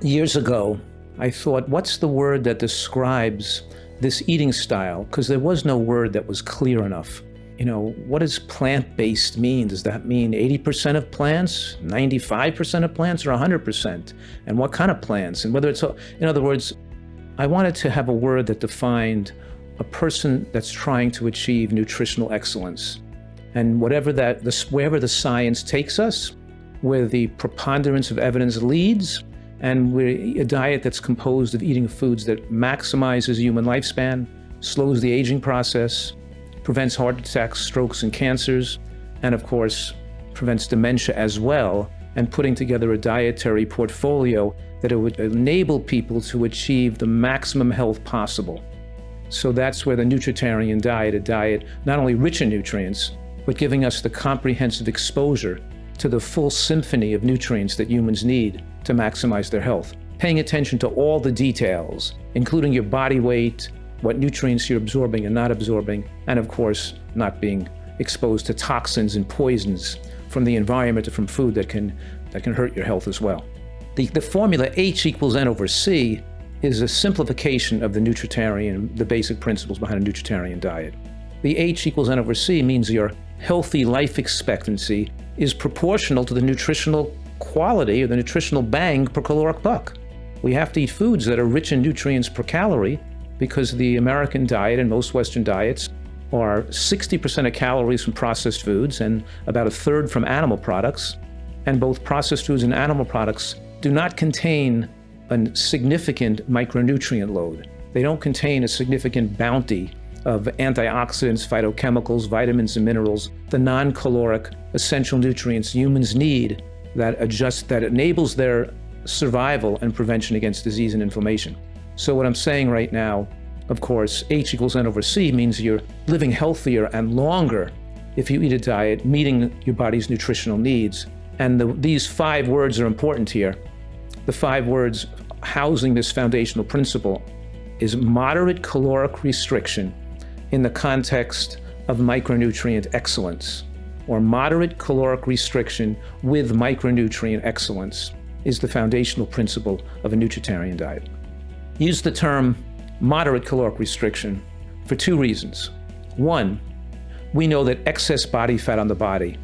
Years ago, I thought, what's the word that describes this eating style? Because there was no word that was clear enough. What does plant-based mean? Does that mean 80% of plants, 95% of plants, or 100%? And what kind of plants? And whether in other words, I wanted to have a word that defined a person that's trying to achieve nutritional excellence. And wherever the science takes us, where the preponderance of evidence leads, and a diet that's composed of eating foods that maximizes human lifespan, slows the aging process, prevents heart attacks, strokes, and cancers, and of course, prevents dementia as well, and putting together a dietary portfolio that it would enable people to achieve the maximum health possible. So that's where the Nutritarian diet, a diet not only rich in nutrients, but giving us the comprehensive exposure to the full symphony of nutrients that humans need to maximize their health. Paying attention to all the details, including your body weight, what nutrients you're absorbing and not absorbing, and of course, not being exposed to toxins and poisons from the environment or from food that can hurt your health as well. The formula H=N/C is a simplification of the Nutritarian, the basic principles behind a Nutritarian diet. The H=N/C means your healthy life expectancy is proportional to the nutritional quality or the nutritional bang per caloric buck. We have to eat foods that are rich in nutrients per calorie because the American diet and most Western diets are 60% of calories from processed foods and about a third from animal products. And both processed foods and animal products do not contain a significant micronutrient load. They don't contain a significant bounty of antioxidants, phytochemicals, vitamins, and minerals, the non-caloric essential nutrients humans need that enables their survival and prevention against disease and inflammation. So what I'm saying right now, of course, H=N/C means you're living healthier and longer if you eat a diet meeting your body's nutritional needs. And these 5 words are important here. The 5 words housing this foundational principle is moderate caloric restriction in the context of micronutrient excellence, or moderate caloric restriction with micronutrient excellence is the foundational principle of a Nutritarian diet. Use the term moderate caloric restriction for 2 reasons. 1, we know that excess body fat on the body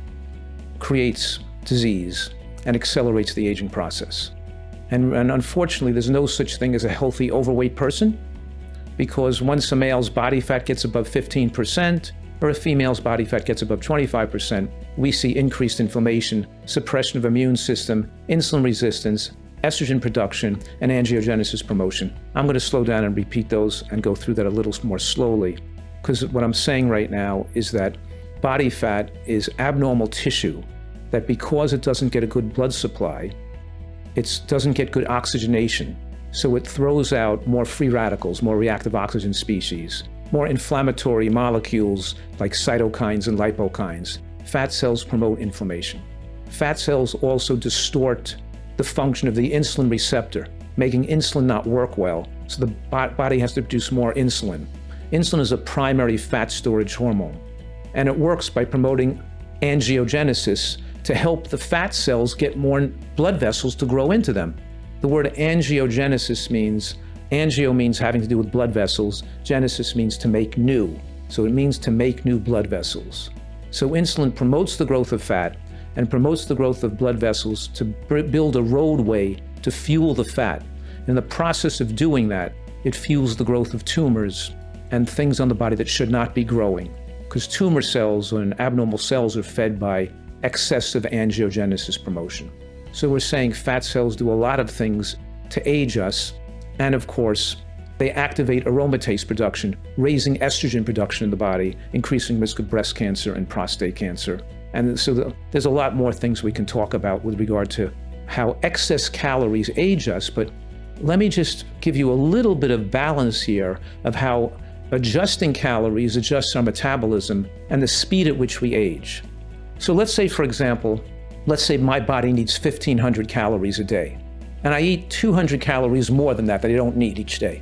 creates disease and accelerates the aging process. And unfortunately, there's no such thing as a healthy overweight person, because once a male's body fat gets above 15%, or a female's body fat gets above 25%, we see increased inflammation, suppression of immune system, insulin resistance, estrogen production, and angiogenesis promotion. I'm going to slow down and repeat those and go through that a little more slowly, because what I'm saying right now is that body fat is abnormal tissue that, because it doesn't get a good blood supply, it doesn't get good oxygenation. So it throws out more free radicals, more reactive oxygen species, more inflammatory molecules like cytokines and lipokines. Fat cells promote inflammation. Fat cells also distort the function of the insulin receptor, making insulin not work well. So the body has to produce more insulin. Insulin is a primary fat storage hormone, and it works by promoting angiogenesis to help the fat cells get more blood vessels to grow into them. The word angiogenesis means, angio means having to do with blood vessels, genesis means to make new. So it means to make new blood vessels. So insulin promotes the growth of fat and promotes the growth of blood vessels to build a roadway to fuel the fat. In the process of doing that, it fuels the growth of tumors and things on the body that should not be growing, because tumor cells and abnormal cells are fed by excessive angiogenesis promotion. So we're saying fat cells do a lot of things to age us, and of course, they activate aromatase production, raising estrogen production in the body, increasing risk of breast cancer and prostate cancer. And so there's a lot more things we can talk about with regard to how excess calories age us, but let me just give you a little bit of balance here of how adjusting calories adjusts our metabolism and the speed at which we age. So let's say, for example, let's say my body needs 1,500 calories a day, and I eat 200 calories more than that I don't need each day.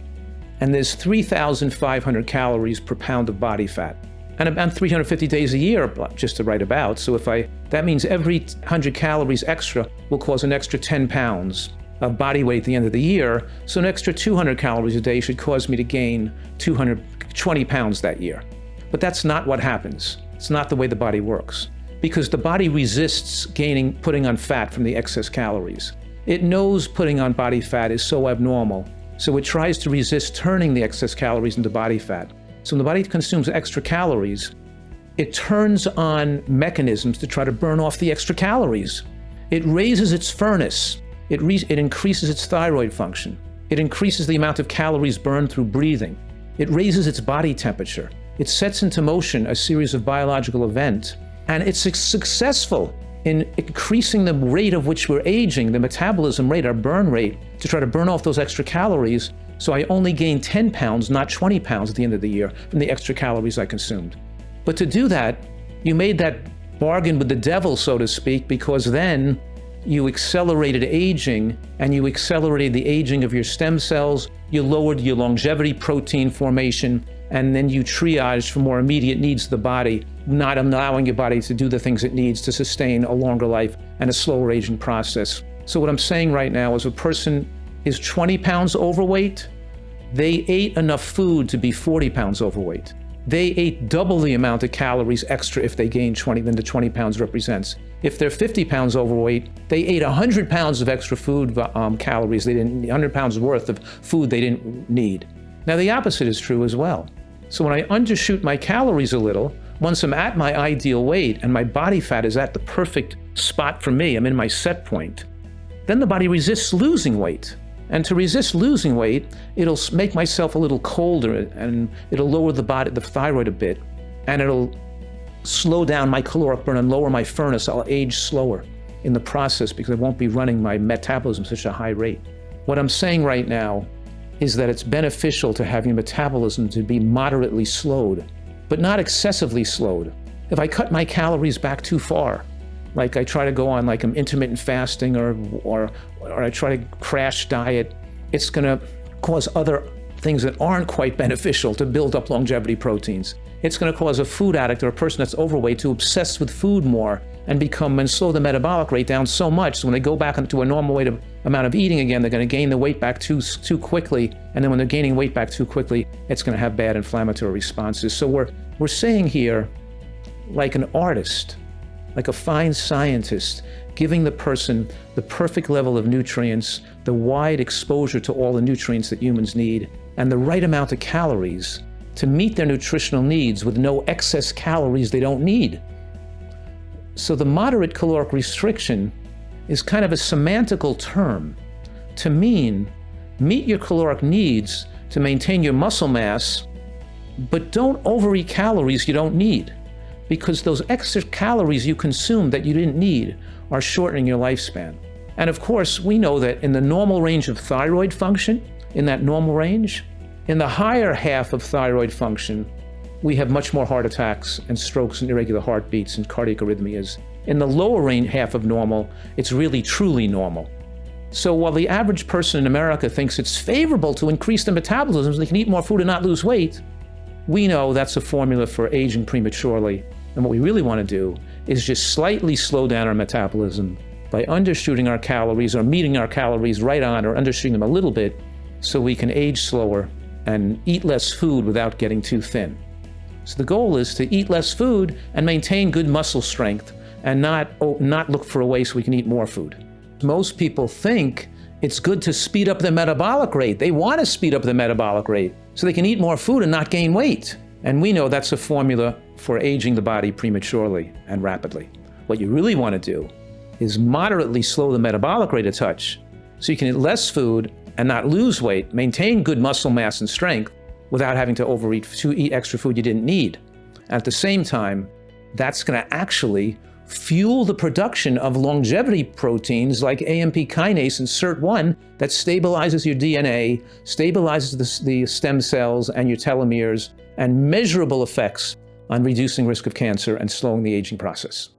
And there's 3,500 calories per pound of body fat, and about 350 days a year, just to write about. So that means every 100 calories extra will cause an extra 10 pounds of body weight at the end of the year, so an extra 200 calories a day should cause me to gain 220 pounds that year. But that's not what happens. It's not the way the body works, because the body resists putting on fat from the excess calories. It knows putting on body fat is so abnormal, so it tries to resist turning the excess calories into body fat. So when the body consumes extra calories, it turns on mechanisms to try to burn off the extra calories. It raises its furnace. It increases its thyroid function. It increases the amount of calories burned through breathing. It raises its body temperature. It sets into motion a series of biological events, and it's successful in increasing the rate of which we're aging, the metabolism rate, our burn rate, to try to burn off those extra calories. So I only gain 10 pounds, not 20 pounds at the end of the year from the extra calories I consumed. But to do that, you made that bargain with the devil, so to speak, because then you accelerated aging, and you accelerated the aging of your stem cells, you lowered your longevity protein formation, and then you triaged for more immediate needs of the body, not allowing your body to do the things it needs to sustain a longer life and a slower aging process. So what I'm saying right now is, a person is 20 pounds overweight, they ate enough food to be 40 pounds overweight. They ate double the amount of calories extra if they gained 20 than the 20 pounds represents. If they're 50 pounds overweight, they ate 100 pounds of extra food calories. They didn't 100 pounds worth of food they didn't need. Now the opposite is true as well. So when I undershoot my calories a little, once I'm at my ideal weight and my body fat is at the perfect spot for me, I'm in my set point, then the body resists losing weight. And to resist losing weight, it'll make myself a little colder, and it'll lower the thyroid a bit, and it'll slow down my caloric burn and lower my furnace. I'll age slower in the process because I won't be running my metabolism at such a high rate. What I'm saying right now is that it's beneficial to have your metabolism to be moderately slowed, but not excessively slowed. If I cut my calories back too far, like I try to go on like an intermittent fasting or I try to crash diet, it's gonna cause other things that aren't quite beneficial to build up longevity proteins. It's gonna cause a food addict or a person that's overweight to obsess with food more and slow the metabolic rate down so much, so when they go back into a normal amount of eating again, they're gonna gain the weight back too quickly, and then when they're gaining weight back too quickly, it's gonna have bad inflammatory responses. So we're saying here, like an artist, like a fine scientist, giving the person the perfect level of nutrients, the wide exposure to all the nutrients that humans need, and the right amount of calories to meet their nutritional needs with no excess calories they don't need. So the moderate caloric restriction is kind of a semantical term to meet your caloric needs to maintain your muscle mass, but don't overeat calories you don't need, because those extra calories you consume that you didn't need are shortening your lifespan. And of course, we know that in the normal range of thyroid function, in that normal range, in the higher half of thyroid function, we have much more heart attacks and strokes and irregular heartbeats and cardiac arrhythmias. In the lower range half of normal, it's really truly normal. So while the average person in America thinks it's favorable to increase their metabolism so they can eat more food and not lose weight, we know that's a formula for aging prematurely. And what we really want to do is just slightly slow down our metabolism by undershooting our calories or meeting our calories right on or undershooting them a little bit so we can age slower and eat less food without getting too thin. So the goal is to eat less food and maintain good muscle strength and not look for a way so we can eat more food. Most people think it's good to speed up their metabolic rate. They want to speed up their metabolic rate so they can eat more food and not gain weight. And we know that's a formula for aging the body prematurely and rapidly. What you really want to do is moderately slow the metabolic rate a touch so you can eat less food and not lose weight, maintain good muscle mass and strength without having to eat extra food you didn't need. And at the same time, that's going to actually fuel the production of longevity proteins like AMP kinase and SIRT1 that stabilizes your DNA, stabilizes the stem cells and your telomeres, and measurable effects on reducing risk of cancer and slowing the aging process.